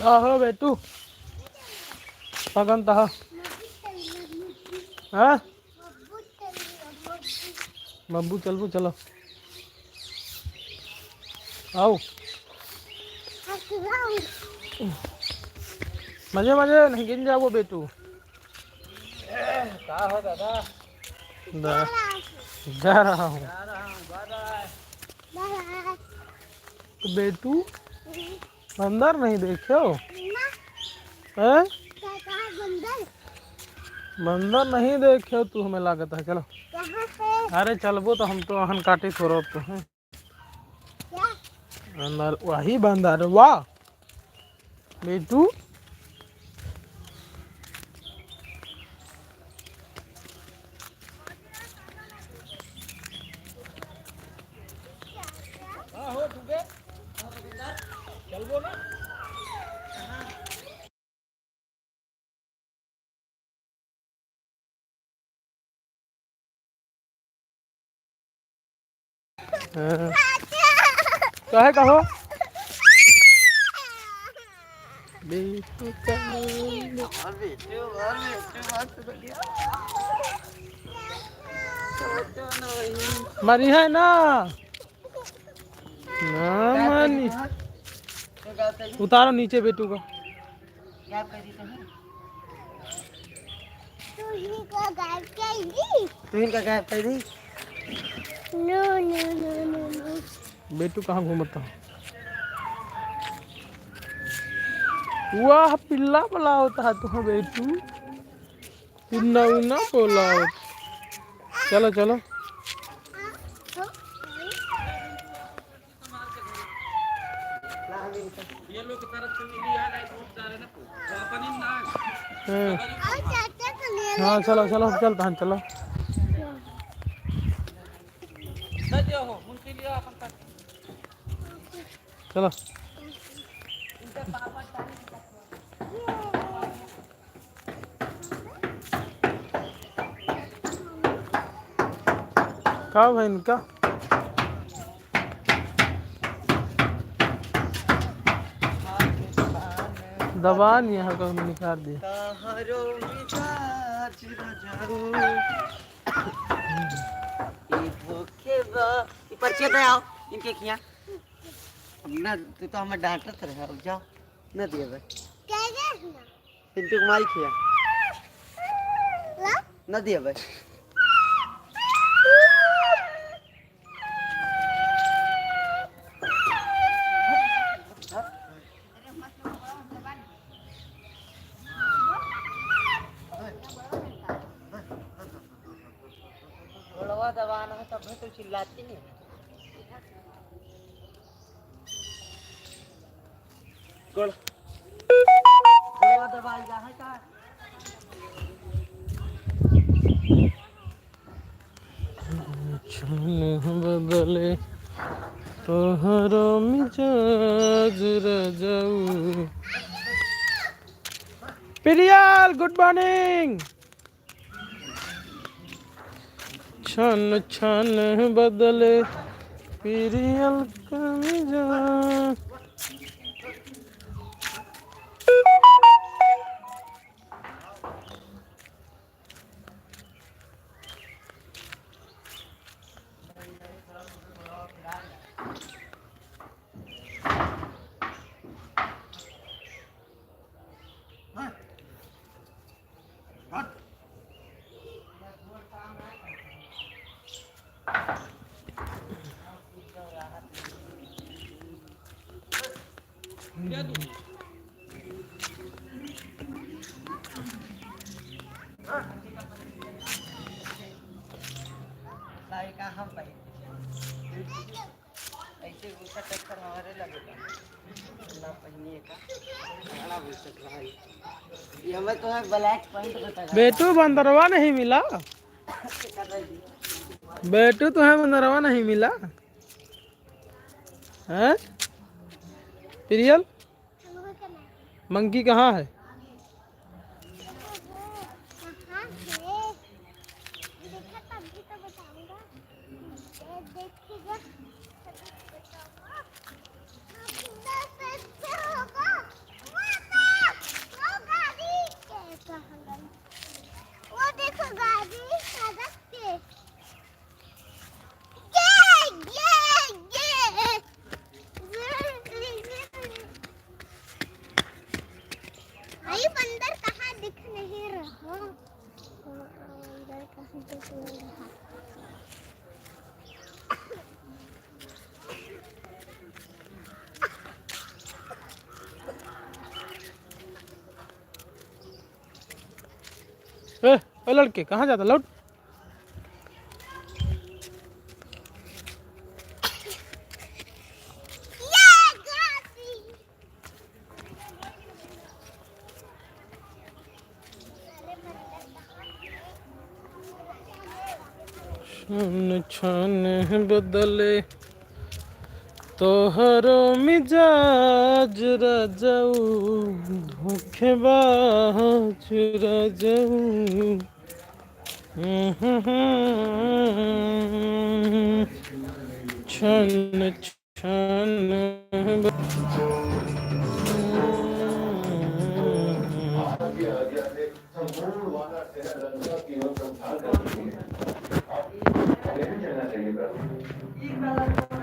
हो बेटू पगंत हाँ बब्बू चलबू चलो आओ मजे मजे नहीं गिन जाओ बेटू का हो दादा जा रहा हूँ बाय तो बेटू अंदर नहीं देखो हैं बंदर नहीं देखे तू हमें लागत है चलो अरे चलबो तो हम तो अहन काटे थोड़ा तो हैं अंदर वही बंदर वाह बेटू हो तुगे चलबो ना हाँ। कहे कहो बेटू का मरी है ना ना मानी उतारो नीचे बेटू को बेटू कहाँ घूमता वाह पिल्ला बोला होता है तुम्हें बेटू पिल्ला उन्ना बोला होता चलो चलो ये लोग की तरफ से मिली है नहीं खूब सारे ना अपनी ना हाँ चलो चलो चलता हैं चलो सजे हो मुंशी लिया अपन का चलो क्या भाई इनका दबा नहीं है कहीं निकाल दिया पर्चे पे आओ इनके खिया ना तू तो हमें डांटत रहे अब जाओ न दिए बस पिंटू कुमारी खिया न दिए बस थोड़ा दबाना है तब तो चिल्लाती नहीं गोड़ थोड़ा दबा जा है का बदले तोहरो मिजाज रजाऊ प्रियल गुड मॉर्निंग छन छन बदले प्रियल का मिजाज साई का हम भाई ऐसे गुस्सा टक्कर हमारे लगेगा ना पहनिए का बड़ा गुस्सा भाई ये हमें तो ब्लैक पॉइंट बता बेटू बंदरवा नहीं मिला बेटू तुम्हें बंदरवा नहीं मिला है प्रियल मंकी कहाँ है ओ लड़के कहाँ जाता लौट छन छन बदले तोहरो मिजाज रजाऊ धोखेबाज रजाऊ छन छन एक वाला